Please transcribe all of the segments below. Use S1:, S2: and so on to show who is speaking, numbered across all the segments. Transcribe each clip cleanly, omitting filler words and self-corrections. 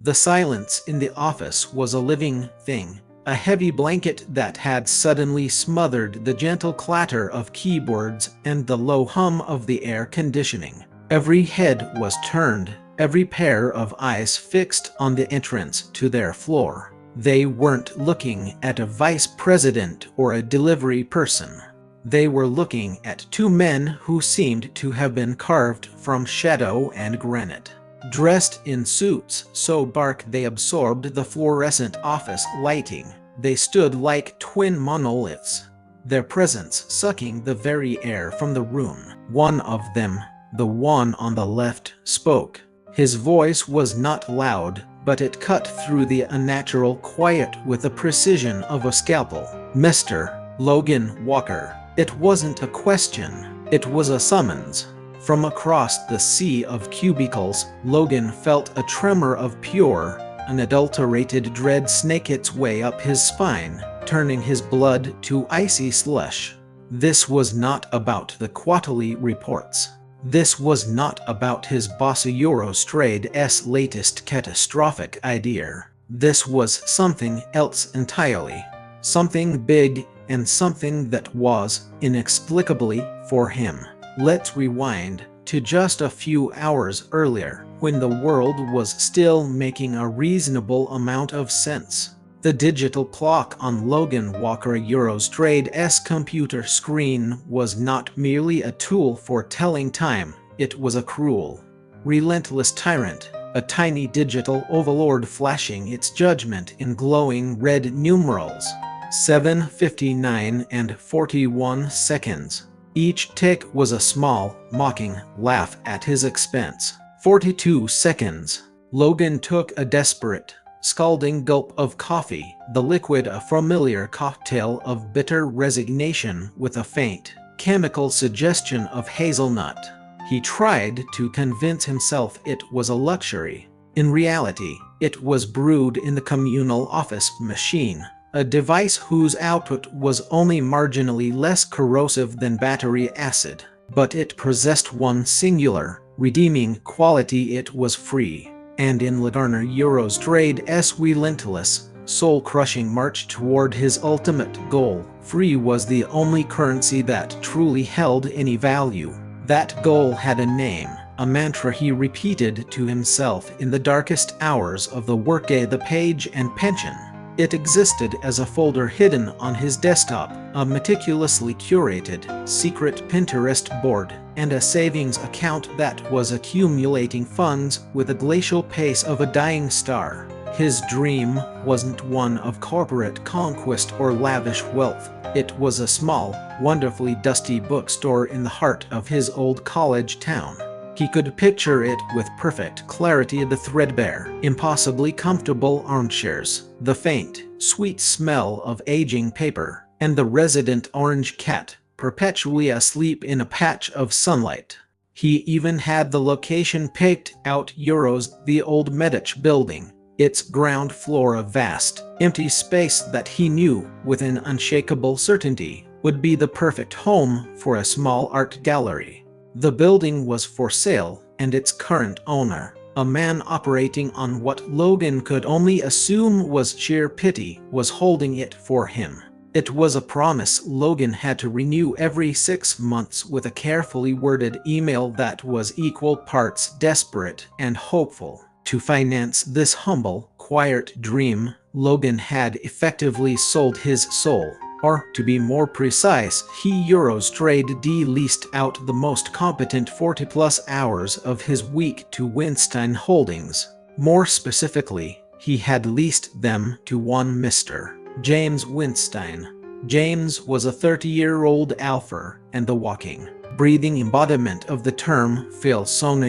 S1: The silence in the office was a living thing, a heavy blanket that had suddenly smothered the gentle clatter of keyboards and the low hum of the air conditioning. Every head was turned, every pair of eyes fixed on the entrance to their floor. They weren't looking at a vice president or a delivery person. They were looking at two men who seemed to have been carved from shadow and granite. Dressed in suits so dark they absorbed the fluorescent office lighting, they stood like twin monoliths, their presence sucking the very air from the room. One of them, the one on the left, spoke. His voice was not loud, but it cut through the unnatural quiet with the precision of a scalpel. "Mr. Logan Walker." It wasn't a question, it was a summons. From across the sea of cubicles, Logan felt a tremor of pure, unadulterated dread snake its way up his spine, turning his blood to icy slush. This was not about the quarterly reports. This was not about his boss Eurostrade's latest catastrophic idea. This was something else entirely. Something big and something that was, inexplicably, for him. Let's rewind to just a few hours earlier, when the world was still making a reasonable amount of sense. The digital clock on Logan Walker Eurostrade's computer screen was not merely a tool for telling time, it was a cruel, relentless tyrant, a tiny digital overlord flashing its judgment in glowing red numerals. 7:59 and 41 seconds. Each tick was a small, mocking laugh at his expense. 42 seconds. Logan took a desperate, scalding gulp of coffee, the liquid a familiar cocktail of bitter resignation with a faint, chemical suggestion of hazelnut. He tried to convince himself it was a luxury. In reality, it was brewed in the communal office machine, a device whose output was only marginally less corrosive than battery acid. But it possessed one singular, redeeming quality: it was free. And in Logan Eurostrade's relentless, soul-crushing march toward his ultimate goal, free was the only currency that truly held any value. That goal had a name, a mantra he repeated to himself in the darkest hours of the workday: the page and pension. It existed as a folder hidden on his desktop, a meticulously curated, secret Pinterest board, and a savings account that was accumulating funds with the glacial pace of a dying star. His dream wasn't one of corporate conquest or lavish wealth. It was a small, wonderfully dusty bookstore in the heart of his old college town. He could picture it with perfect clarity: the threadbare, impossibly comfortable armchairs, the faint, sweet smell of aging paper, and the resident orange cat, perpetually asleep in a patch of sunlight. He even had the location picked out: the old Medich building, its ground floor a vast, empty space that he knew, with an unshakable certainty, would be the perfect home for a small art gallery. The building was for sale, and its current owner, a man operating on what Logan could only assume was sheer pity, was holding it for him. It was a promise Logan had to renew every 6 months with a carefully worded email that was equal parts desperate and hopeful. To finance this humble, quiet dream, Logan had effectively sold his soul. Or, to be more precise, he leased out the most competent 40-plus hours of his week to Weinstein Holdings. More specifically, he had leased them to one Mr. James Weinstein. James was a 30-year-old alpha and the walking, breathing embodiment of the term persona.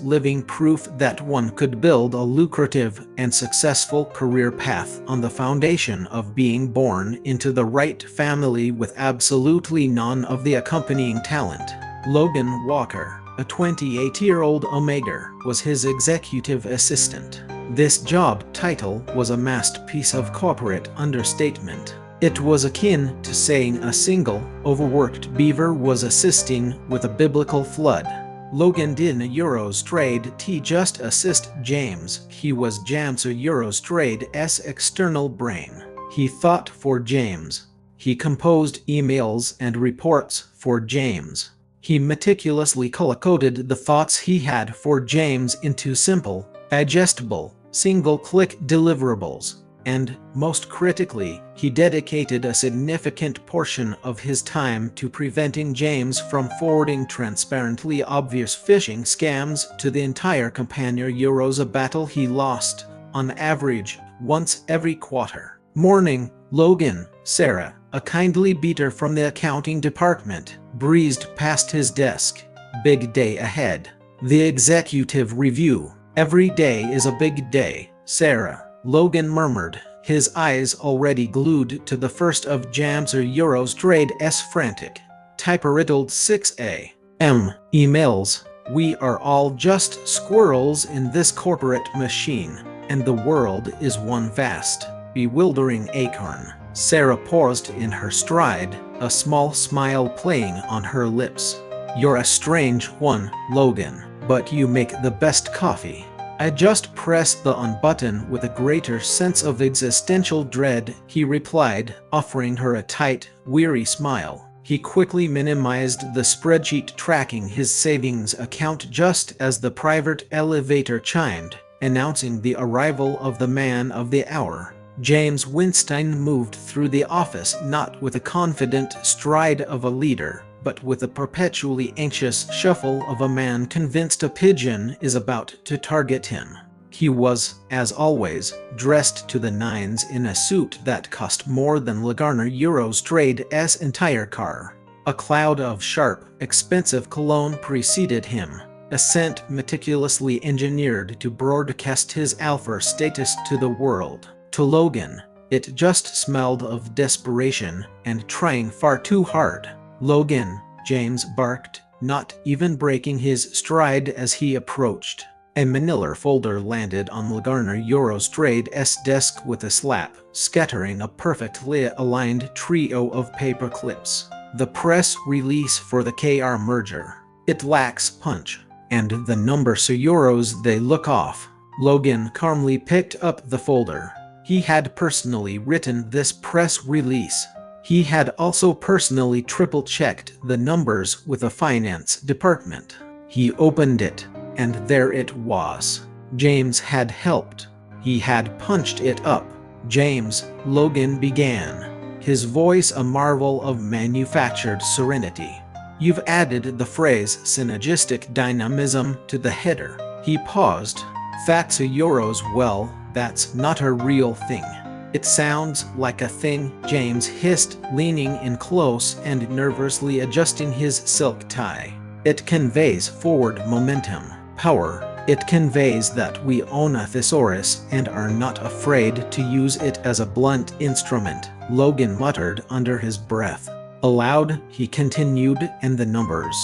S1: Living proof that one could build a lucrative and successful career path on the foundation of being born into the right family with absolutely none of the accompanying talent. Logan Walker, a 28-year-old Omega, was his executive assistant. This job title was a masterpiece of corporate understatement. It was akin to saying a single, overworked beaver was assisting with a biblical flood. Logan didn't Eurostrade T just assist James, he was Jamser Eurostrade's external brain. He thought for James. He composed emails and reports for James. He meticulously color-coded the thoughts he had for James into simple, digestible, single-click deliverables. And, most critically, he dedicated a significant portion of his time to preventing James from forwarding transparently obvious phishing scams to the entire Compania Euros, a battle he lost, on average, once every quarter. Morning, Logan. Sarah, a kindly beater from the accounting department, breezed past his desk. Big day ahead. The executive review. Every day is a big day, Sarah. Logan murmured, his eyes already glued to the first of Jamser Eurostrade's frantic, type-riddled 6 a.m. emails. We are all just squirrels in this corporate machine, and the world is one vast, bewildering acorn. Sarah paused in her stride, a small smile playing on her lips. You're a strange one, Logan, but you make the best coffee. I just pressed the on button with a greater sense of existential dread, he replied, offering her a tight, weary smile. He quickly minimized the spreadsheet tracking his savings account just as the private elevator chimed, announcing the arrival of the man of the hour. James Winstein moved through the office not with a confident stride of a leader, but with a perpetually anxious shuffle of a man convinced a pigeon is about to target him. He was, as always, dressed to the nines in a suit that cost more than Lagardère Eurostrade's entire car. A cloud of sharp, expensive cologne preceded him, a scent meticulously engineered to broadcast his alpha status to the world. To Logan, it just smelled of desperation and trying far too hard. Logan, James barked, not even breaking his stride as he approached. A manila folder landed on Lagardère Eurostrade's desk with a slap, scattering a perfectly aligned trio of paper clips. The press release for the KR merger. It lacks punch, and the numbers of euros they look off. Logan calmly picked up the folder. He had personally written this press release. He had also personally triple-checked the numbers with the finance department. He opened it, and there it was. James had helped. He had punched it up. James, Logan began, his voice a marvel of manufactured serenity. You've added the phrase synergistic dynamism to the header. He paused. That's a euros. Well, that's not a real thing. It sounds like a thing, James hissed, leaning in close and nervously adjusting his silk tie. It conveys forward momentum, power. It conveys that we own a thesaurus and are not afraid to use it as a blunt instrument, Logan muttered under his breath. Aloud, he continued, and the numbers.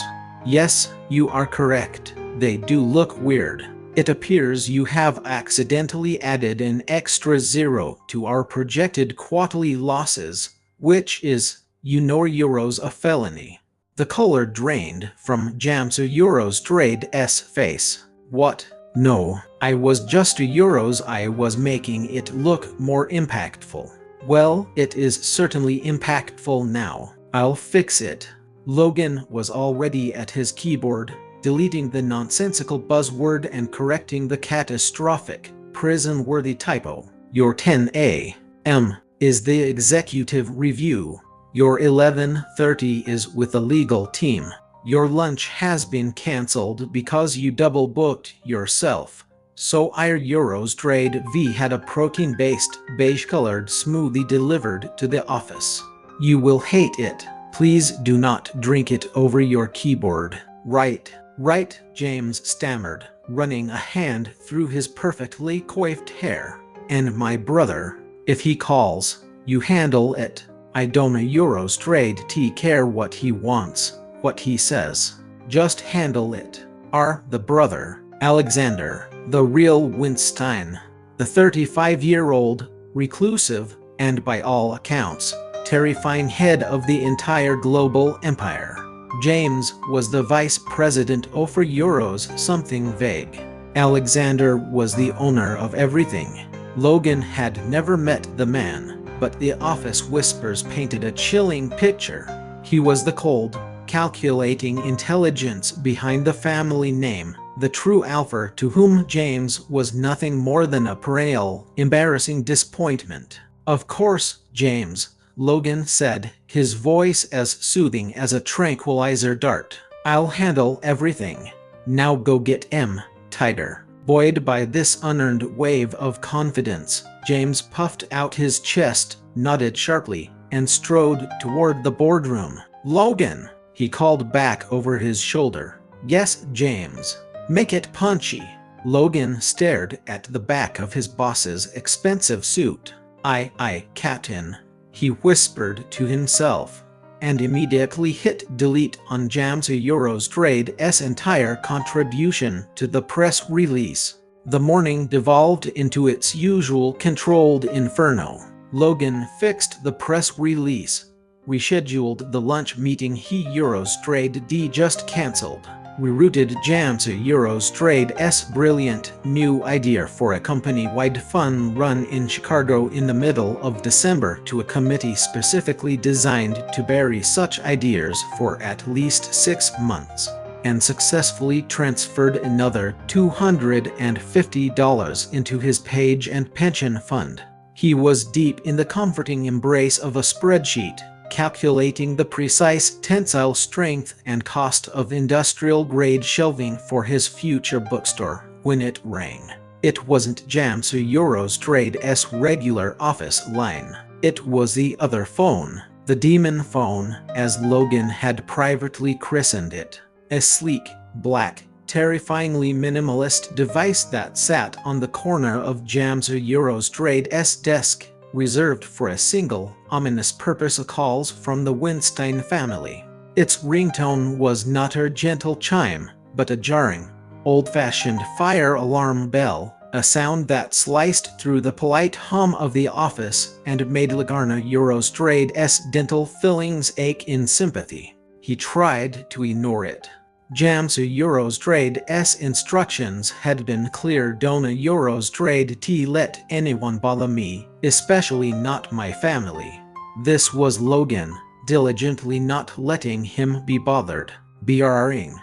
S1: Yes, you are correct. They do look weird. It appears you have accidentally added an extra zero to our projected quarterly losses, which is, euros a felony. The color drained from Jamser Eurostrade's face. What? No, I was just euros. I was making it look more impactful. Well, it is certainly impactful now. I'll fix it. Logan was already at his keyboard, deleting the nonsensical buzzword and correcting the catastrophic, prison-worthy typo. Your 10 a.m. is the executive review. Your 11:30 is with the legal team. Your lunch has been cancelled because you double-booked yourself. So our Eurostrade V had a protein-based, beige-colored smoothie delivered to the office. You will hate it. Please do not drink it over your keyboard. Right, James stammered, running a hand through his perfectly coiffed hair. And my brother, if he calls, you handle it. I don't Eurostrade care what he wants, what he says. Just handle it. The brother, Alexander, the real Winstein, the 35-year-old, reclusive, and by all accounts, terrifying head of the entire global empire. James was the vice president over Euros something vague. Alexander was the owner of everything. Logan had never met the man, but the office whispers painted a chilling picture. He was the cold, calculating intelligence behind the family name, the true alpha to whom James was nothing more than a perennial, embarrassing disappointment. "Of course, James," Logan said, his voice as soothing as a tranquilizer dart. "I'll handle everything. Now go get M. Tighter." Buoyed by this unearned wave of confidence, James puffed out his chest, nodded sharply, and strode toward the boardroom. "Logan," he called back over his shoulder. "Yes, James." "Make it punchy." Logan stared at the back of his boss's expensive suit. Aye, Captain," he whispered to himself, and immediately hit delete on James Eurotrade's entire contribution to the press release. The morning devolved into its usual controlled inferno. Logan fixed the press release, rescheduled the lunch meeting he Eurotrade just cancelled, rerouted James Eurotrade's brilliant new idea for a company-wide fun run in Chicago in the middle of December to a committee specifically designed to bury such ideas for at least 6 months, and successfully transferred another $250 into his Page and Pension Fund. He was deep in the comforting embrace of a spreadsheet, calculating the precise tensile strength and cost of industrial-grade shelving for his future bookstore, when it rang. It wasn't James Eurotrade's regular office line. It was the other phone, the Demon Phone, as Logan had privately christened it. A sleek, black, terrifyingly minimalist device that sat on the corner of James Eurotrade's desk, reserved for a single, ominous purpose: calls from the Winstein family. Its ringtone was not a gentle chime, but a jarring, old-fashioned fire alarm bell, a sound that sliced through the polite hum of the office and made Lagana Eurotrade's dental fillings ache in sympathy. He tried to ignore it. James Eurotrade's instructions had been clear: "Don't Eurotrade let anyone bother me, especially not my family." This was Logan, diligently not letting him be bothered. Brrring.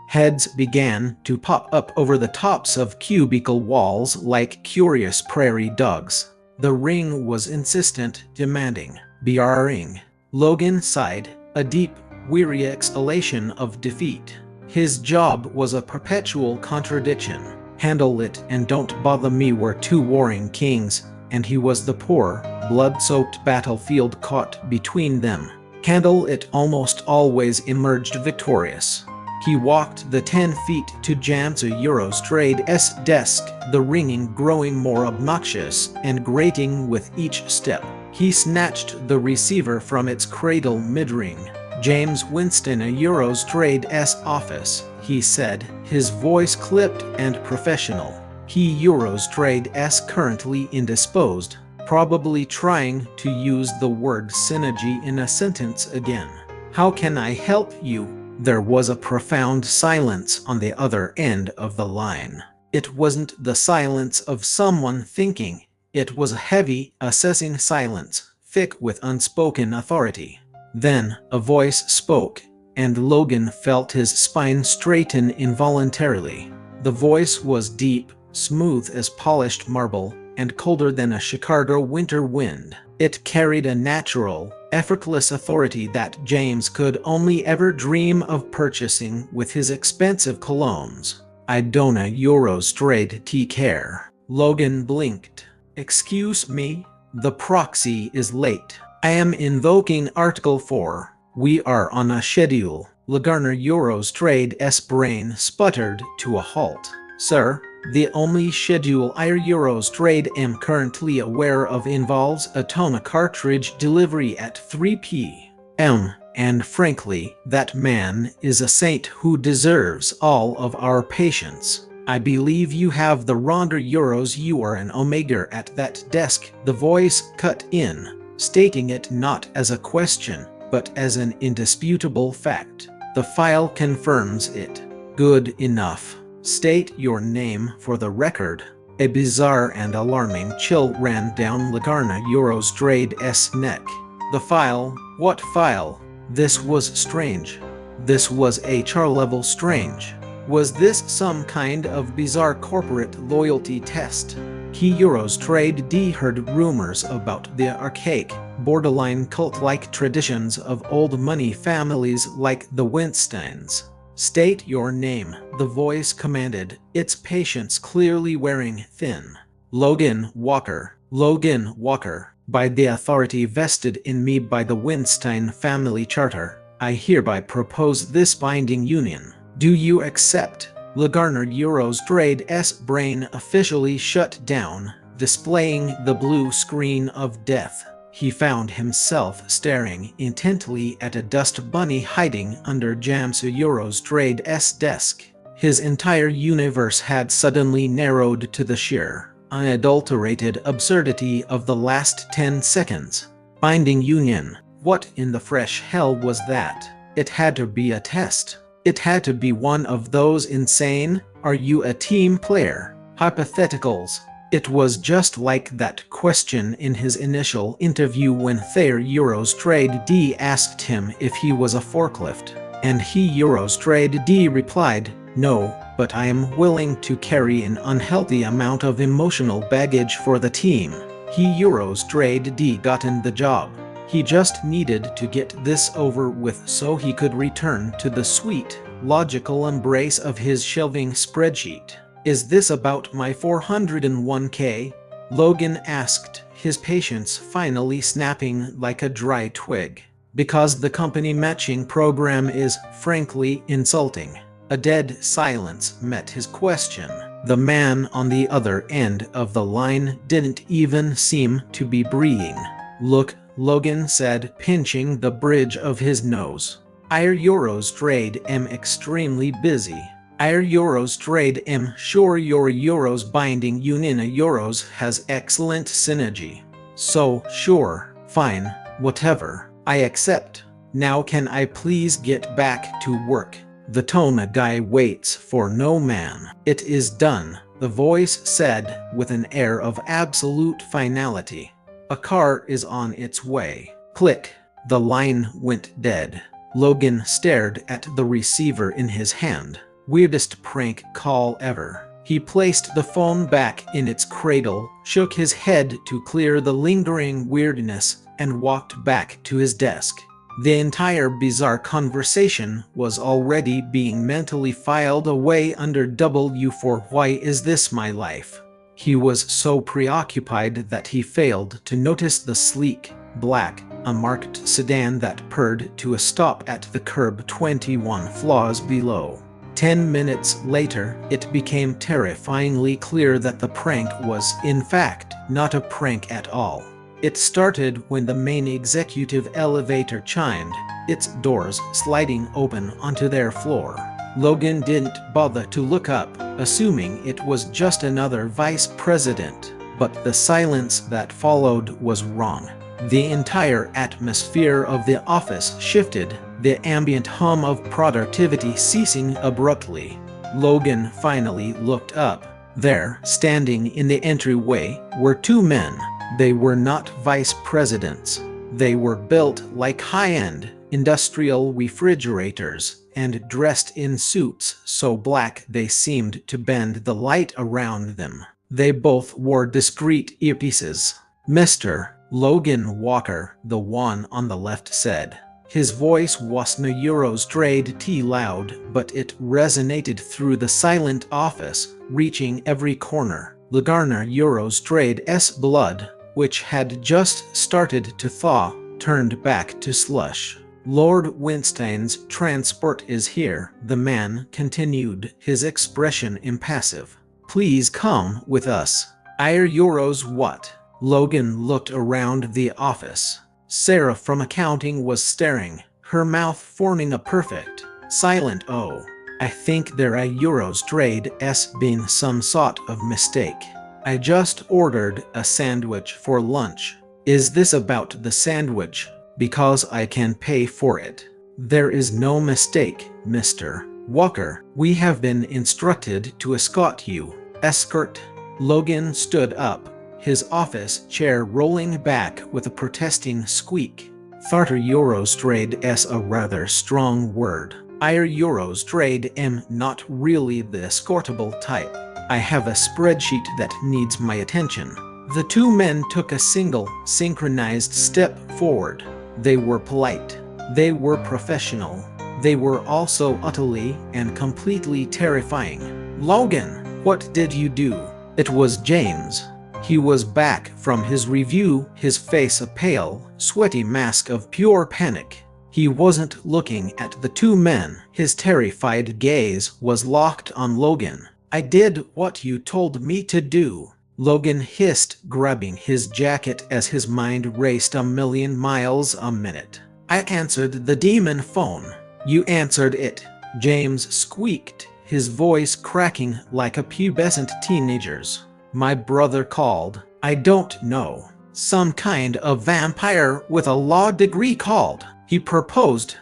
S1: Heads began to pop up over the tops of cubicle walls like curious prairie dogs. The ring was insistent, demanding. Brrring. Logan sighed, a deep, weary exhalation of defeat. His job was a perpetual contradiction. Handle it and don't bother me were two warring kings, and he was the poor, blood-soaked battlefield caught between them. Handle it almost always emerged victorious. He walked the 10 feet to James Eurotrade's desk, the ringing growing more obnoxious and grating with each step. He snatched the receiver from its cradle mid-ring. "James Winston, Eurotrade's office," he said, his voice clipped and professional. "He Eurotrade's currently indisposed," probably trying to use the word synergy in a sentence again. "How can I help you?" There was a profound silence on the other end of the line. It wasn't the silence of someone thinking. It was a heavy, assessing silence, thick with unspoken authority. Then a voice spoke, and Logan felt his spine straighten involuntarily. The voice was deep, smooth as polished marble, and colder than a Chicago winter wind. It carried a natural, effortless authority that James could only ever dream of purchasing with his expensive colognes. "I don't Eurotrade care." Logan blinked. "Excuse me? The proxy is late. I am invoking Article 4. We are on a schedule." Lagana Eurotrade's brain sputtered to a halt. "Sir, the only schedule I Eurotrade am currently aware of involves a tona cartridge delivery at 3 p.m. And frankly, that man is a saint who deserves all of our patience. I believe you have the wrong euros. You are an omega at that desk." The voice cut in, stating it not as a question, but as an indisputable fact. The file confirms it. Good enough. State your name for the record. A bizarre and alarming chill ran down Lagarna Eurostrade's neck. The file? What file? This was strange. This was HR-level strange. Was this some kind of bizarre corporate loyalty test? He Eurostrade heard rumors about the archaic, borderline cult-like traditions of old money families like the Winsteins. State your name, the voice commanded, its patience clearly wearing thin. Logan Walker. Logan Walker. By the authority vested in me by the Winstein family charter, I hereby propose this binding union. Do you accept? Lagarna Eurostrade's brain officially shut down, displaying the blue screen of death. He found himself staring intently at a dust bunny hiding under Jamsa Eurostrade's desk. His entire universe had suddenly narrowed to the sheer, unadulterated absurdity of the last 10 seconds. Binding union. What in the fresh hell was that? It had to be a test. It had to be one of those insane, "Are you a team player?" hypotheticals. It was just like that question in his initial interview when Thayer Eurostrade asked him if he was a forklift. And he Eurostrade replied, "No, but I am willing to carry an unhealthy amount of emotional baggage for the team." He Eurostrade gotten the job. He just needed to get this over with so he could return to the sweet, logical embrace of his shelving spreadsheet. Is this about my 401k? Logan asked, his patience finally snapping like a dry twig. Because the company matching program is, frankly, insulting. A dead silence met his question. The man on the other end of the line didn't even seem to be breathing. Look, Logan said, pinching the bridge of his nose. Our Eurostrade am extremely busy. Our Eurostrade am sure your Euros binding union Euros has excellent synergy. So, sure, fine, whatever, I accept. Now can I please get back to work? The Tona guy waits for no man. It is done, the voice said with an air of absolute finality. A car is on its way. Click. The line went dead. Logan stared at the receiver in his hand. Weirdest prank call ever. He placed the phone back in its cradle, shook his head to clear the lingering weirdness, and walked back to his desk. The entire bizarre conversation was already being mentally filed away under W for "Why is this my life?" He was so preoccupied that he failed to notice the sleek, black, unmarked sedan that purred to a stop at the curb 21 floors below. 10 minutes later, it became terrifyingly clear that the prank was, in fact, not a prank at all. It started when the main executive elevator chimed, its doors sliding open onto their floor. Logan didn't bother to look up, assuming it was just another vice president, but the silence that followed was wrong. The entire atmosphere of the office shifted, the ambient hum of productivity ceasing abruptly. Logan finally looked up. There, standing in the entryway, were two men. They were not vice presidents. They were built like high-end, industrial refrigerators, and dressed in suits so black they seemed to bend the light around them. They both wore discreet earpieces. "Mr. Logan Walker," the one on the left said. His voice wasn't Eurostrade loud, but it resonated through the silent office, reaching every corner. Lagarna Eurostrade's blood, which had just started to thaw, turned back to slush. "Lord Winstein's transport is here," the man continued, his expression impassive. "Please come with us." "Our Euros what?" Logan looked around the office. Sarah from accounting was staring, her mouth forming a perfect, silent O. "I think there are Eurostrade's been some sort of mistake. I just ordered a sandwich for lunch." "Is this about the sandwich?" Because I can pay for it. There is no mistake, Mr. Walker. We have been instructed to escort you. Escort? Logan stood up, his office chair rolling back with a protesting squeak. €30 trade is a rather strong word. €30 trade am not really the escortable type. I have a spreadsheet that needs my attention. The two men took a single, synchronized step forward. They were polite. They were professional. They were also utterly and completely terrifying. Logan, what did you do? It was James. He was back from his review, his face a pale, sweaty mask of pure panic. He wasn't looking at the two men. His terrified gaze was locked on Logan. I did what you told me to do, Logan hissed, grabbing his jacket as his mind raced a million miles a minute. I answered the demon phone. You answered it, James squeaked, his voice cracking like a pubescent teenager's. My brother called. I don't know. Some kind of vampire with a law degree called. He proposed.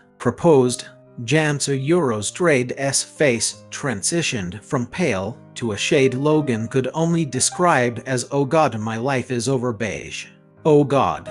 S1: James Eurostrade's face transitioned from pale to a shade Logan could only describe as "Oh God, my life is over" beige. Oh God.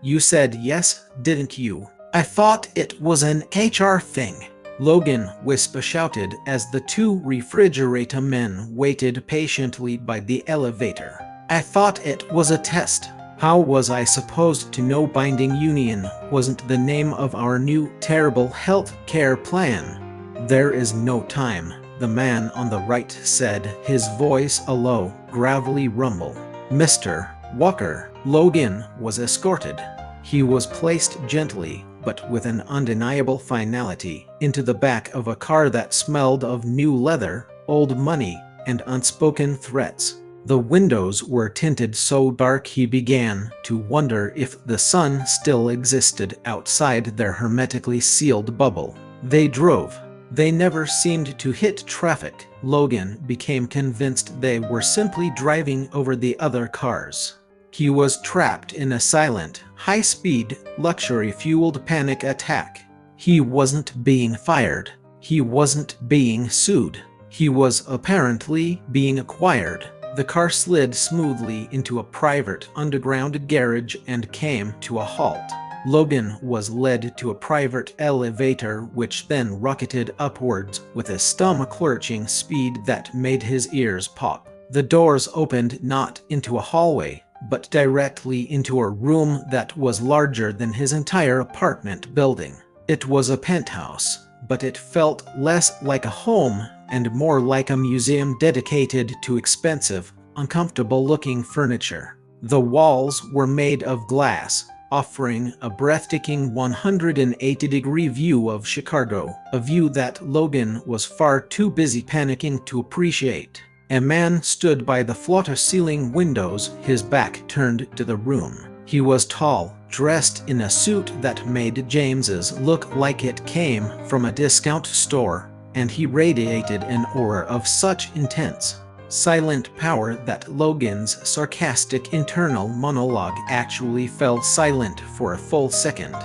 S1: You said yes, didn't you? I thought it was an HR thing. Logan whisper shouted as the two refrigerator men waited patiently by the elevator. I thought it was a test. How was I supposed to know binding union wasn't the name of our new terrible health care plan? There is no time, the man on the right said, his voice a low, gravelly rumble. Mr. Walker, Logan was escorted. He was placed gently, but with an undeniable finality, into the back of a car that smelled of new leather, old money, and unspoken threats. The windows were tinted so dark he began to wonder if the sun still existed outside their hermetically sealed bubble. They drove. They never seemed to hit traffic. Logan became convinced they were simply driving over the other cars. He was trapped in a silent, high-speed, luxury-fueled panic attack. He wasn't being fired. He wasn't being sued. He was apparently being acquired. The car slid smoothly into a private underground garage and came to a halt. Logan was led to a private elevator which then rocketed upwards with a stomach-lurching speed that made his ears pop. The doors opened not into a hallway, but directly into a room that was larger than his entire apartment building. It was a penthouse, but it felt less like a home and more like a museum dedicated to expensive, uncomfortable-looking furniture. The walls were made of glass, offering a breathtaking 180-degree view of Chicago, a view that Logan was far too busy panicking to appreciate. A man stood by the floor-to-ceiling windows, his back turned to the room. He was tall, dressed in a suit that made James's look like it came from a discount store, and he radiated an aura of such intense, silent power that Logan's sarcastic internal monologue actually fell silent for a full second.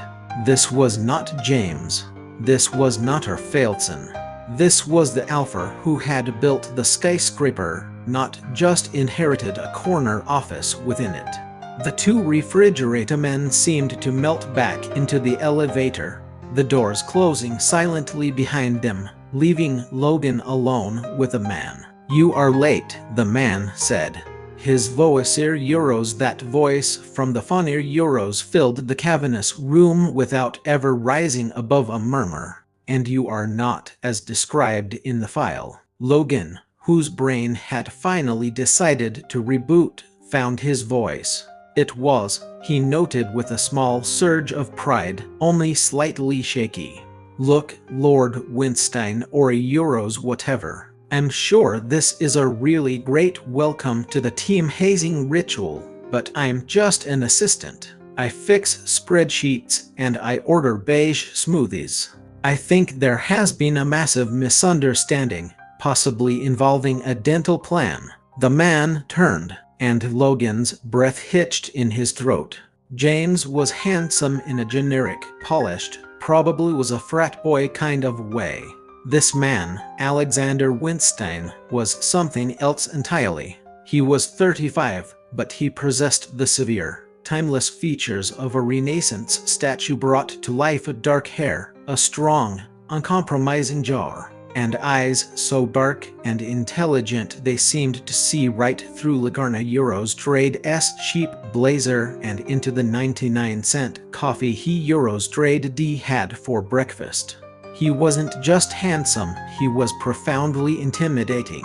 S1: This was not James. This was not Orphalson. This was the Alpha who had built the skyscraper, not just inherited a corner office within it. The two refrigerator men seemed to melt back into the elevator, the doors closing silently behind them, leaving Logan alone with the man. You are late, the man said. His voice that voice from the phonier Euros filled the cavernous room without ever rising above a murmur. And you are not as described in the file. Logan, whose brain had finally decided to reboot, found his voice. It was, he noted with a small surge of pride, only slightly shaky. Look, Lord Winstein or Euros whatever. I'm sure this is a really great welcome to the team hazing ritual, but I'm just an assistant. I fix spreadsheets and I order beige smoothies. I think there has been a massive misunderstanding, possibly involving a dental plan. The man turned, and Logan's breath hitched in his throat. James was handsome in a generic, polished, probably was a frat boy kind of way. This man, Alexander Winstein, was something else entirely. He was 35, but he possessed the severe, timeless features of a Renaissance statue brought to life: dark hair, a strong, uncompromising jaw, and eyes so dark and intelligent they seemed to see right through Laguna Eurostrade's cheap blazer and into the 99-cent coffee he Eurostrade had for breakfast. He wasn't just handsome, he was profoundly intimidating.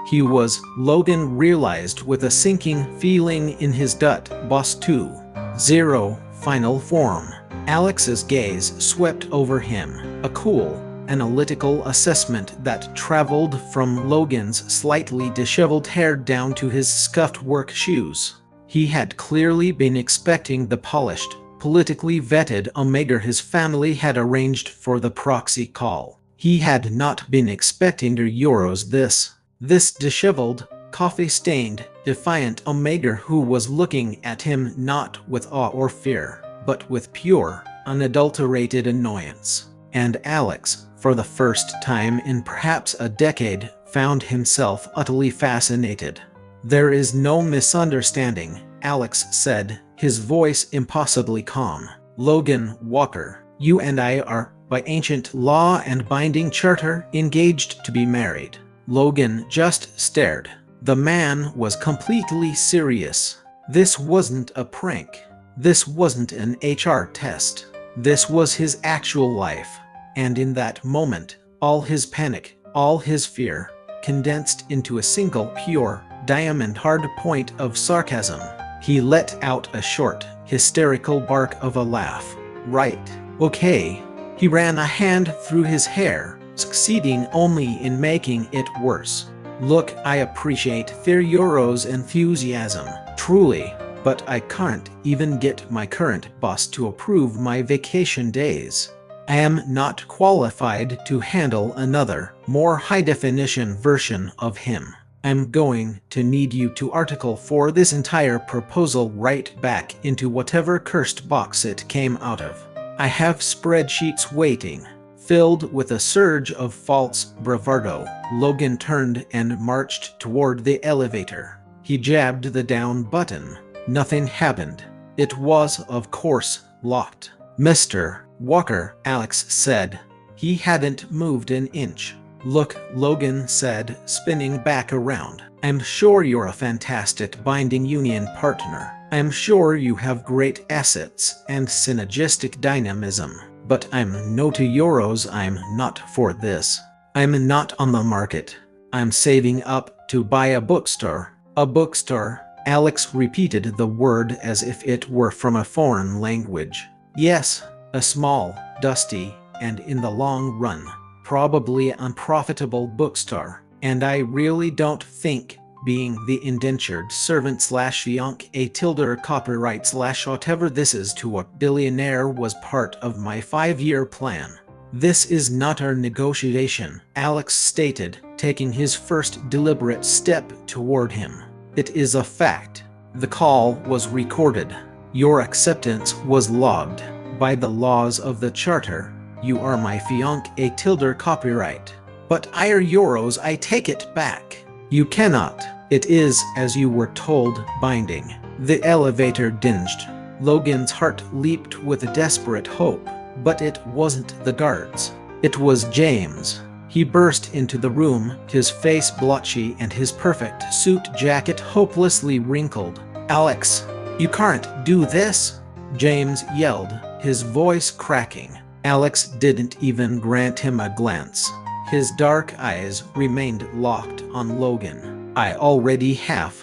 S1: He was, Logan realized with a sinking feeling in his gut, Boss 2.0 final form. Alex's gaze swept over him, a cool, analytical assessment that traveled from Logan's slightly disheveled hair down to his scuffed work shoes. He had clearly been expecting the polished, politically vetted Omega his family had arranged for the proxy call. He had not been expecting the Euros this disheveled, coffee-stained, defiant Omega who was looking at him not with awe or fear, but with pure, unadulterated annoyance. And Alex, for the first time in perhaps a decade, found himself utterly fascinated. "There is no misunderstanding," Alex said, his voice impossibly calm. "Logan Walker, you and I are, by ancient law and binding charter, engaged to be married." Logan just stared. The man was completely serious. This wasn't a prank. This wasn't an HR test. This was his actual life. And in that moment, all his panic, all his fear, condensed into a single pure, diamond-hard point of sarcasm. He let out a short, hysterical bark of a laugh. "Right. Okay." He ran a hand through his hair, succeeding only in making it worse. "Look, I appreciate Theodoros' enthusiasm, truly, but I can't even get my current boss to approve my vacation days. I am not qualified to handle another, more high-definition version of him. I'm going to need you to article for this entire proposal right back into whatever cursed box it came out of. I have spreadsheets waiting." Filled with a surge of false bravado, Logan turned and marched toward the elevator. He jabbed the down button. Nothing happened. It was, of course, locked. "Mr. Walker," Alex said. He hadn't moved an inch. "Look," Logan said, spinning back around. "I'm sure you're a fantastic binding union partner. I'm sure you have great assets and synergistic dynamism. But I'm no to Euros. I'm not for this. I'm not on the market. I'm saving up to buy a bookstore." "A bookstore?" Alex repeated the word as if it were from a foreign language. "Yes, a small, dusty, and in the long run, probably unprofitable bookstore. And I really don't think being the indentured servant / fiancé tilde copyright / whatever this is to a billionaire was part of my 5-year plan." "This is not our negotiation," Alex stated, taking his first deliberate step toward him. "It is a fact. The call was recorded. Your acceptance was logged. By the laws of the charter, you are my fiancé tilde copyright. But Euros, I take it back. You cannot. It is, as you were told, binding." The elevator dinged. Logan's heart leaped with a desperate hope, but it wasn't the guards. It was James. He burst into the room, his face blotchy and his perfect suit jacket hopelessly wrinkled. "Alex, you can't do this!" James yelled, his voice cracking. Alex didn't even grant him a glance. His dark eyes remained locked on Logan. "I already have."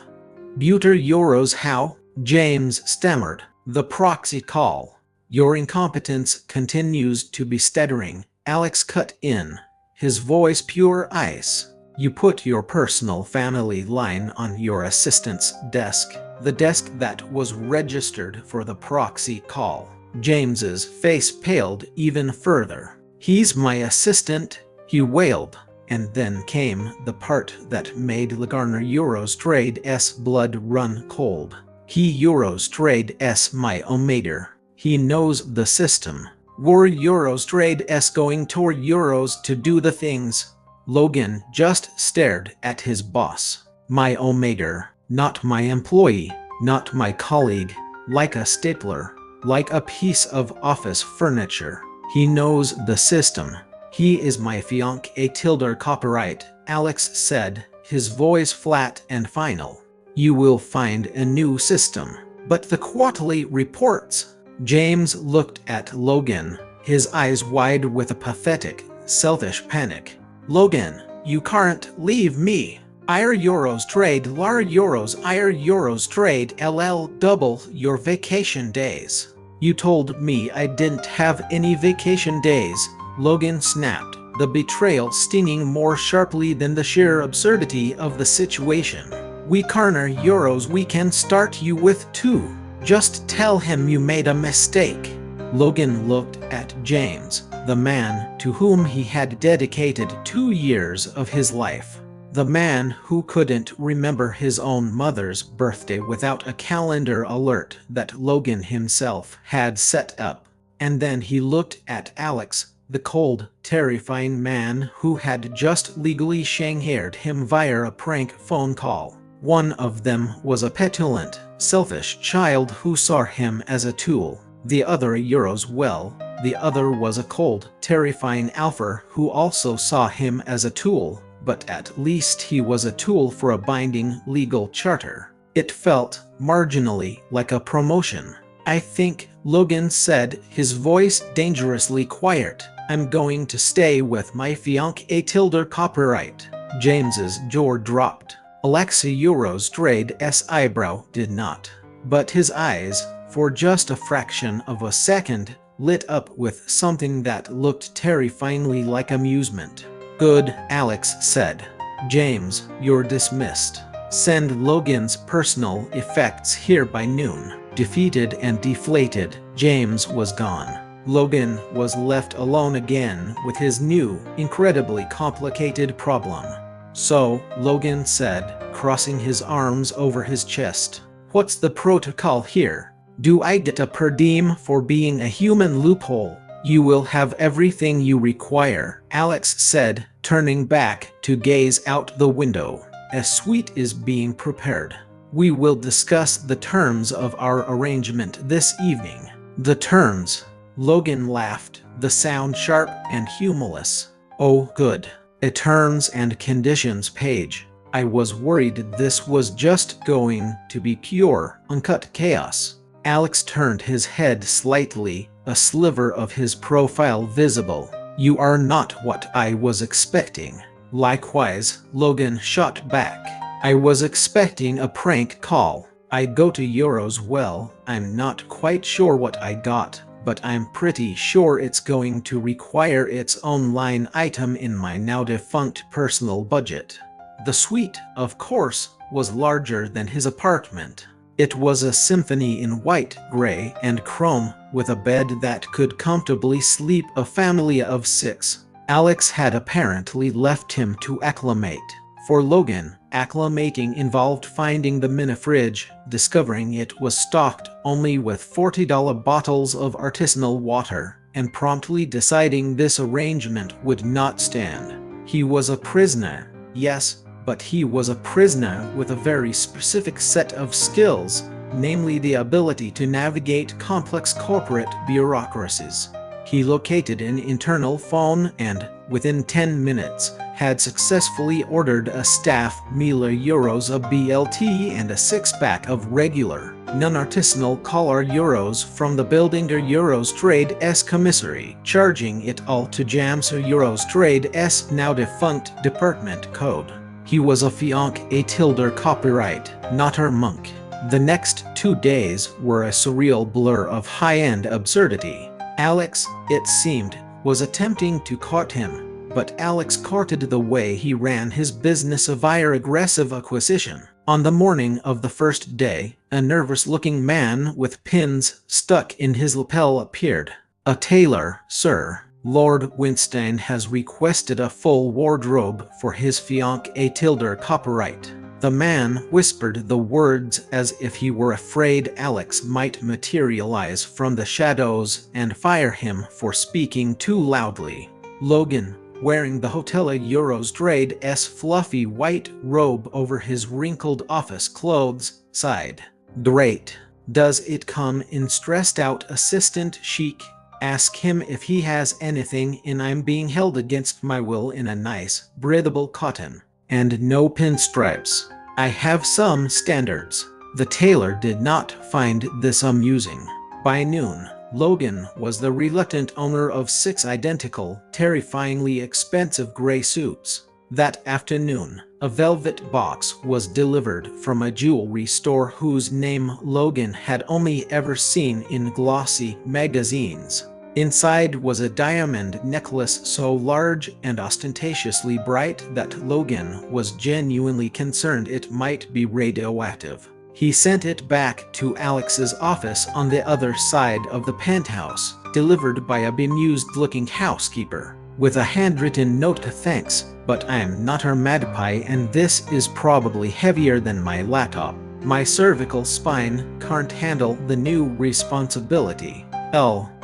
S1: "Buter Euros how?" James stammered. "The proxy call." "Your incompetence continues to be staggering," Alex cut in, his voice pure ice. "You put your personal family line on your assistant's desk, the desk that was registered for the proxy call." James's face paled even further. "He's my assistant," he wailed. And then came the part that made Laguna Eurostrade's blood run cold. He Euros trade s my omater. He knows the system. Were Euros trade s going toward Euros to do the things? Logan just stared at his boss. My omater, not my employee, not my colleague, like a stapler, like a piece of office furniture. He knows the system. He is my fiancé tilde copyright, Alex said, his voice flat and final. You will find a new system. But the quarterly reports. James looked at Logan, his eyes wide with a pathetic, selfish panic. Logan, you can't leave me. IR Euros trade LAR Euros IR Euros trade LL double your vacation days. You told me I didn't have any vacation days, Logan snapped, the betrayal stinging more sharply than the sheer absurdity of the situation. We corner Euros we can start you with too. Just tell him you made a mistake. Logan looked at James, the man to whom he had dedicated 2 years of his life. The man who couldn't remember his own mother's birthday without a calendar alert that Logan himself had set up. And then he looked at Alex, the cold, terrifying man who had just legally shanghaied him via a prank phone call. One of them was a petulant, selfish child who saw him as a tool. The other Euros well, the other was a cold, terrifying alpha who also saw him as a tool, but at least he was a tool for a binding legal charter. It felt, marginally, like a promotion. I think, Logan said, his voice dangerously quiet. I'm going to stay with my fiancé tilde copyright. James's jaw dropped. Alexei Euros trade's eyebrow did not. But his eyes, for just a fraction of a second, lit up with something that looked terrifyingly like amusement. Good, Alex said. James, you're dismissed. Send Logan's personal effects here by noon. Defeated and deflated, James was gone. Logan was left alone again with his new, incredibly complicated problem. So, Logan said, crossing his arms over his chest. What's the protocol here? Do I get a per diem for being a human loophole? You will have everything you require, Alex said, turning back to gaze out the window. A suite is being prepared. We will discuss the terms of our arrangement this evening. The terms? Logan laughed, the sound sharp and humorless. Oh, good. A terms and conditions page. I was worried this was just going to be pure, uncut chaos. Alex turned his head slightly, a sliver of his profile visible. You are not what I was expecting. Likewise, Logan shot back. I was expecting a prank call. I go to Euros well, I'm not quite sure what I got, but I'm pretty sure it's going to require its own line item in my now defunct personal budget. The suite, of course, was larger than his apartment. It was a symphony in white, gray, and chrome, with a bed that could comfortably sleep a family of 6. Alex had apparently left him to acclimate. For Logan, acclimating involved finding the mini-fridge, discovering it was stocked only with $40 bottles of artisanal water, and promptly deciding this arrangement would not stand. He was a prisoner, yes, but he was a prisoner with a very specific set of skills, namely the ability to navigate complex corporate bureaucracies. He located an internal phone and, within 10 minutes, had successfully ordered a staff meal Euros of BLT and a 6-pack of regular, non-artisanal color Euros from the Buildinger Euros Trade's commissary, charging it all to James Euros Trade's now defunct department code. He was a fiancé tilde copyright, not a monk. The next 2 days were a surreal blur of high-end absurdity. Alex, it seemed, was attempting to court him, but Alex courted the way he ran his business via aggressive acquisition. On the morning of the first day, a nervous-looking man with pins stuck in his lapel appeared. A tailor, sir. Lord Winstein has requested a full wardrobe for his fiancé tilde copyright. The The man whispered the words as if he were afraid Alex might materialize from the shadows and fire him for speaking too loudly. Logan, wearing the Hotel Eurostrade's fluffy white robe over his wrinkled office clothes, sighed. Great. Does it come in stressed-out assistant chic? Ask him if he has anything in I'm being held against my will in a nice, breathable cotton. And no pinstripes. I have some standards. The tailor did not find this amusing. By noon, Logan was the reluctant owner of 6 identical, terrifyingly expensive gray suits. That afternoon, a velvet box was delivered from a jewelry store whose name Logan had only ever seen in glossy magazines. Inside was a diamond necklace so large and ostentatiously bright that Logan was genuinely concerned it might be radioactive. He sent it back to Alex's office on the other side of the penthouse, delivered by a bemused-looking housekeeper, with a handwritten note to thanks, but I'm not her magpie and this is probably heavier than my laptop. My cervical spine can't handle the new responsibility.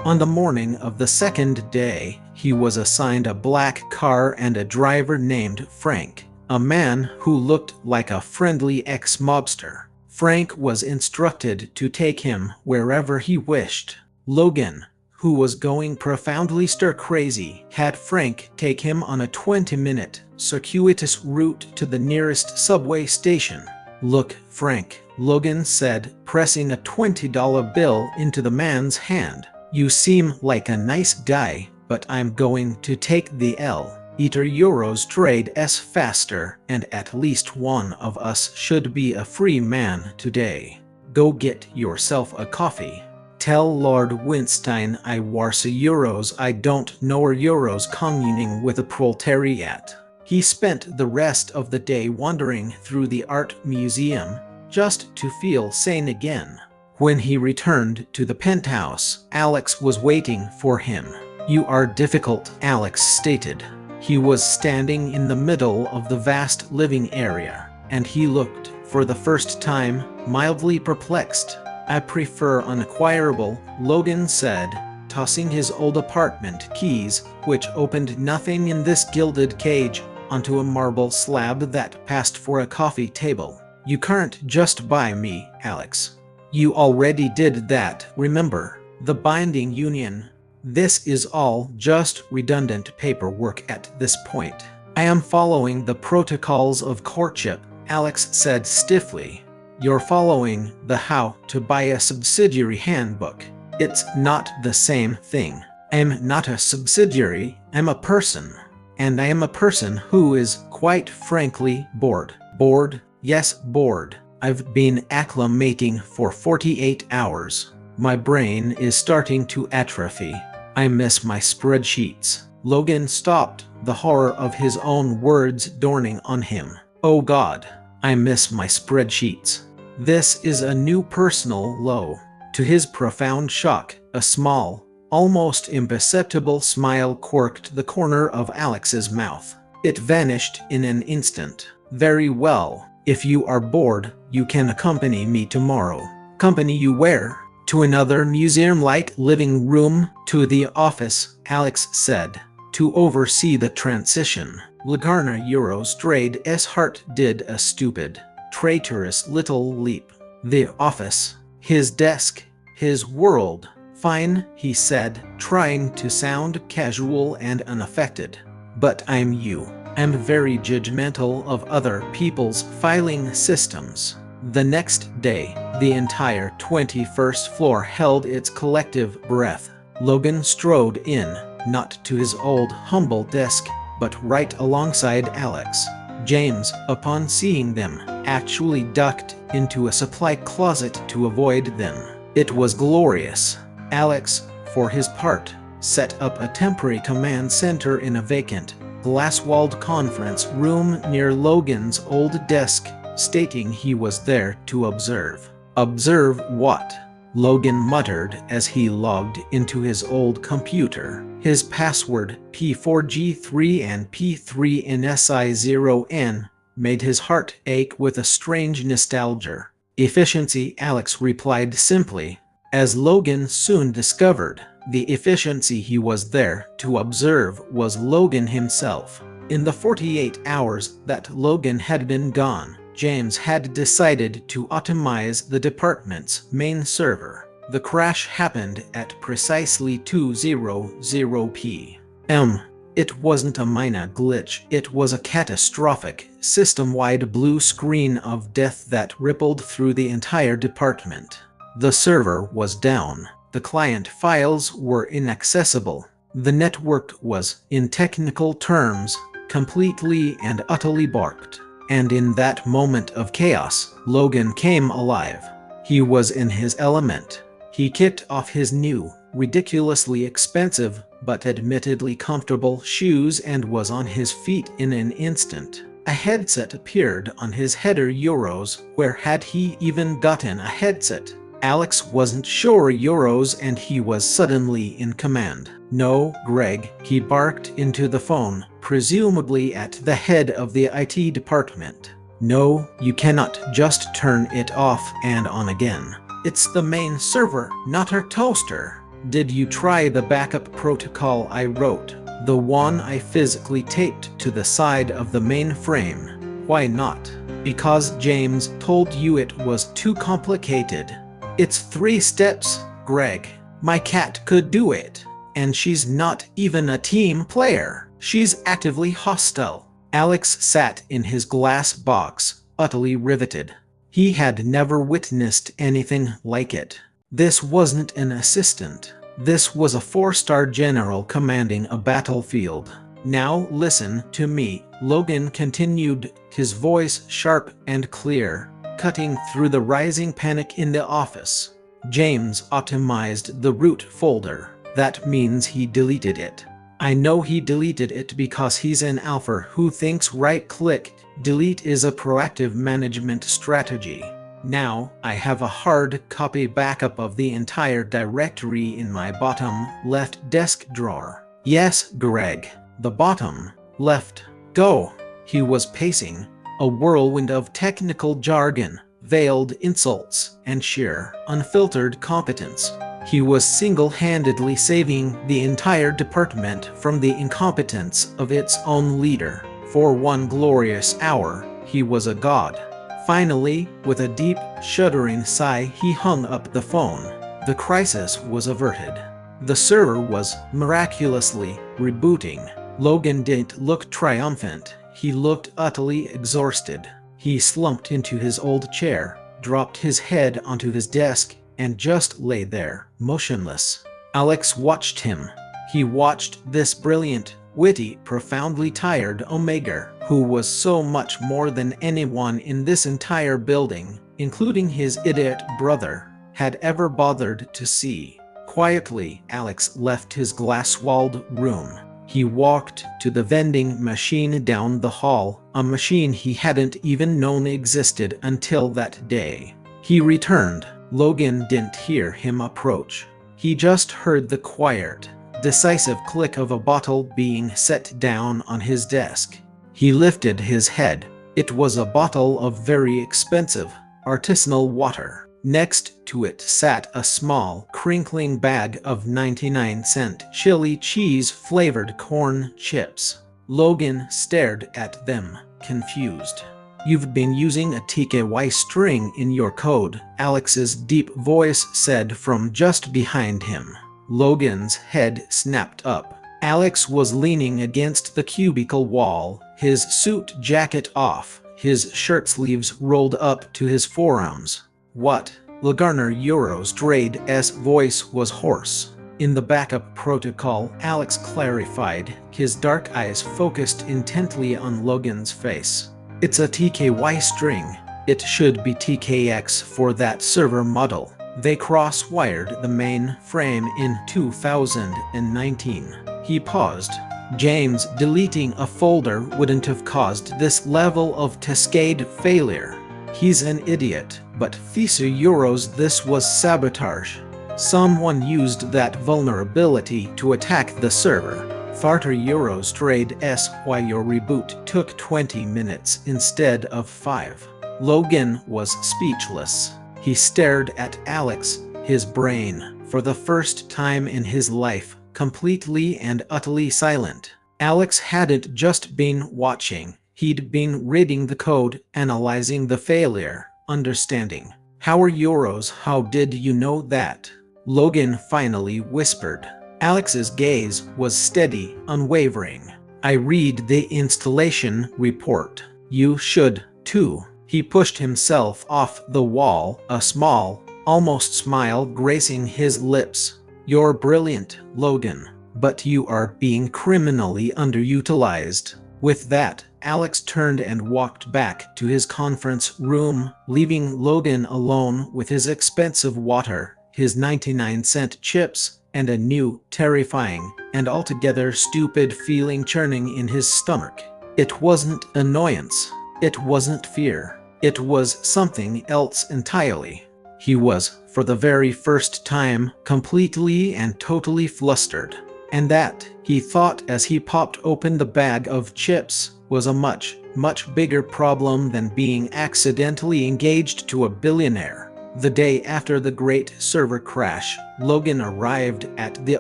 S1: On the morning of the second day, he was assigned a black car and a driver named Frank, a man who looked like a friendly ex-mobster. Frank was instructed to take him wherever he wished. Logan, who was going profoundly stir-crazy, had Frank take him on a 20-minute, circuitous route to the nearest subway station. Look, Frank, Logan said, pressing a $20 bill into the man's hand. You seem like a nice guy, but I'm going to take the L. Eater Eurostrade's faster, and at least one of us should be a free man today. Go get yourself a coffee. Tell Lord Winstein I warse Euros I don't know Euros communing with the proletariat. He spent the rest of the day wandering through the art museum, just to feel sane again. When he returned to the penthouse, Alex was waiting for him. You are difficult, Alex stated. He was standing in the middle of the vast living area, and he looked, for the first time, mildly perplexed. I prefer unacquirable, Logan said, tossing his old apartment keys, which opened nothing in this gilded cage, onto a marble slab that passed for a coffee table. You can't just buy me, Alex. You already did that, remember? The binding union. This is all just redundant paperwork at this point. I am following the protocols of courtship, Alex said stiffly. You're following the How to Buy a Subsidiary handbook. It's not the same thing. I'm not a subsidiary, I'm a person. And I am a person who is, quite frankly, bored. Bored? Yes, bored. I've been acclimating for 48 hours. My brain is starting to atrophy. I miss my spreadsheets. Logan stopped, the horror of his own words dawning on him. Oh God, I miss my spreadsheets. This is a new personal low. To his profound shock, a small, almost imperceptible smile quirked the corner of Alex's mouth. It vanished in an instant. Very well. If you are bored, you can accompany me tomorrow. Accompany you where? To another museum-like living room, to the office, Alex said. To oversee the transition. Lagarna Eurostrade's heart did a stupid, traitorous little leap. The office. His desk. His world. Fine, he said, trying to sound casual and unaffected. But I'm you. I'm very judgmental of other people's filing systems. The next day, the entire 21st floor held its collective breath. Logan strode in, not to his old, humble desk, but right alongside Alex. James, upon seeing them, actually ducked into a supply closet to avoid them. It was glorious. Alex, for his part, set up a temporary command center in a vacant, glass-walled conference room near Logan's old desk, stating he was there to observe. Observe what? Logan muttered as he logged into his old computer. His password, P4G3 and P3NSI0N, made his heart ache with a strange nostalgia. Efficiency, Alex replied simply. As Logan soon discovered, the efficiency he was there to observe was Logan himself. In the 48 hours that Logan had been gone, James had decided to optimize the department's main server. The crash happened at precisely 2:00 p.m. It wasn't a minor glitch, it was a catastrophic, system-wide blue screen of death that rippled through the entire department. The server was down, the client files were inaccessible, the network was, in technical terms, completely and utterly barked. And in that moment of chaos, Logan came alive. He was in his element. He kicked off his new, ridiculously expensive, but admittedly comfortable shoes and was on his feet in an instant. A headset appeared on his header. Euros. Where had he even gotten a headset? Alex wasn't sure. Euros, and he was suddenly in command. No, Greg, he barked into the phone, presumably at the head of the IT department. No, you cannot just turn it off and on again. It's the main server, not our toaster. Did you try the backup protocol I wrote? The one I physically taped to the side of the mainframe. Why not? Because James told you it was too complicated. It's 3 steps, Greg. My cat could do it. And she's not even a team player. She's actively hostile. Alex sat in his glass box, utterly riveted. He had never witnessed anything like it. This wasn't an assistant. This was a 4-star general commanding a battlefield. Now listen to me, Logan continued, his voice sharp and clear, cutting through the rising panic in the office. James optimized the root folder. That means he deleted it. I know he deleted it because he's an alpha who thinks right-click delete is a proactive management strategy. Now, I have a hard copy backup of the entire directory in my bottom left desk drawer. Yes, Greg, the bottom left. Go. He was pacing, a whirlwind of technical jargon, veiled insults, and sheer, unfiltered competence. He was single-handedly saving the entire department from the incompetence of its own leader. For one glorious hour, he was a god. Finally, with a deep, shuddering sigh, he hung up the phone. The crisis was averted. The server was miraculously rebooting. Logan didn't look triumphant. He looked utterly exhausted. He slumped into his old chair, dropped his head onto his desk, and just lay there, motionless. Alex watched him. He watched this brilliant, witty, profoundly tired Omega, who was so much more than anyone in this entire building, including his idiot brother, had ever bothered to see. Quietly, Alex left his glass-walled room. He walked to the vending machine down the hall, a machine he hadn't even known existed until that day. He returned. Logan didn't hear him approach. He just heard the quiet, decisive click of a bottle being set down on his desk. He lifted his head. It was a bottle of very expensive, artisanal water. Next to it sat a small, crinkling bag of 99-cent chili cheese-flavored corn chips. Logan stared at them, confused. You've been using a TKY string in your code, Alex's deep voice said from just behind him. Logan's head snapped up. Alex was leaning against the cubicle wall, his suit jacket off, his shirt sleeves rolled up to his forearms. What? Lagarner Euros Drade's voice was hoarse. In the backup protocol, Alex clarified, his dark eyes focused intently on Logan's face. It's a TKY string. It should be TKX for that server model. They cross-wired the mainframe in 2019. He paused. James deleting a folder wouldn't have caused this level of cascade failure. He's an idiot, but €, this was sabotage. Someone used that vulnerability to attack the server. Farter Euros trade why your reboot took 20 minutes instead of 5. Logan was speechless. He stared at Alex, his brain, for the first time in his life, completely and utterly silent. Alex hadn't just been watching. He'd been reading the code, analyzing the failure, understanding. "How are Euros? How did you know that?" Logan finally whispered. Alex's gaze was steady, unwavering. "I read the installation report. You should, too." He pushed himself off the wall, a small, almost smile gracing his lips. "You're brilliant, Logan, but you are being criminally underutilized." With that, Alex turned and walked back to his conference room, leaving Logan alone with his expensive water, his 99-cent chips, and a new, terrifying, and altogether stupid feeling churning in his stomach. It wasn't annoyance. It wasn't fear. It was something else entirely. He was, for the very first time, completely and totally flustered. And that, he thought as he popped open the bag of chips, was a much, much bigger problem than being accidentally engaged to a billionaire. The day after the great server crash, Logan arrived at the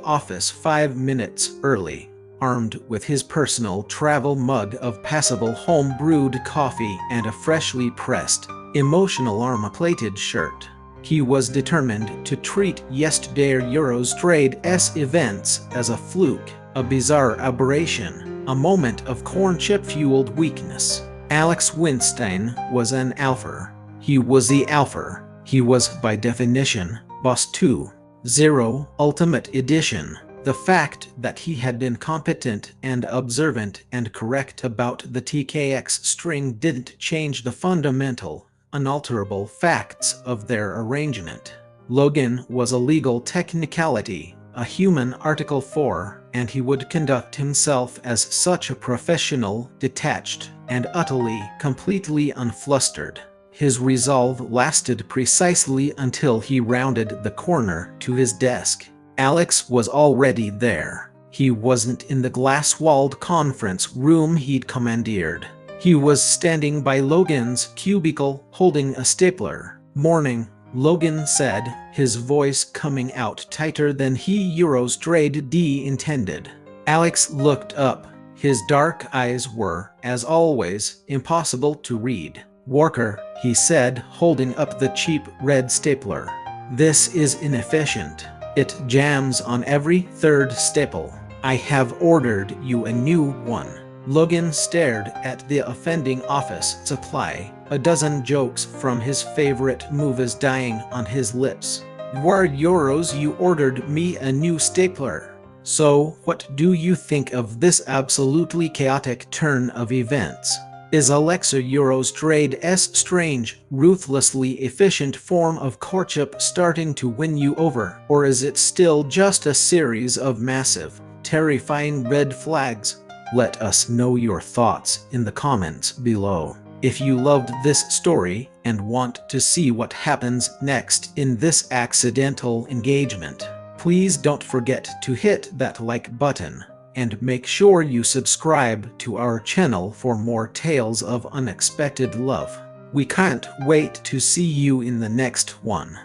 S1: office 5 minutes early, armed with his personal travel mug of passable home-brewed coffee and a freshly pressed, emotional armor-plated shirt. He was determined to treat yesterday's Euros Trade's events as a fluke, a bizarre aberration, a moment of corn-chip-fueled weakness. Alex Winstein was an alpha. He was the alpha. He was, by definition, Boss 2.0 Ultimate Edition. The fact that he had been competent and observant and correct about the TKX string didn't change the fundamental, unalterable facts of their arrangement. Logan was a legal technicality, a human Article 4, and he would conduct himself as such a professional, detached, and utterly, completely unflustered. His resolve lasted precisely until he rounded the corner to his desk. Alex was already there. He wasn't in the glass-walled conference room he'd commandeered. He was standing by Logan's cubicle, holding a stapler. "Morning," Logan said, his voice coming out tighter than he Euros Trade intended. Alex looked up. His dark eyes were, as always, impossible to read. "Walker," he said, holding up the cheap red stapler. "This is inefficient. It jams on every third staple. I have ordered you a new one." Logan stared at the offending office supply, a dozen jokes from his favorite movies dying on his lips. "War Euros, you ordered me a new stapler. So, what do you think of this absolutely chaotic turn of events? Is Alexa Euros Trade's strange, ruthlessly efficient form of courtship starting to win you over, or is it still just a series of massive, terrifying red flags? Let us know your thoughts in the comments below. If you loved this story and want to see what happens next in this accidental engagement, please don't forget to hit that like button. And make sure you subscribe to our channel for more tales of unexpected love. We can't wait to see you in the next one.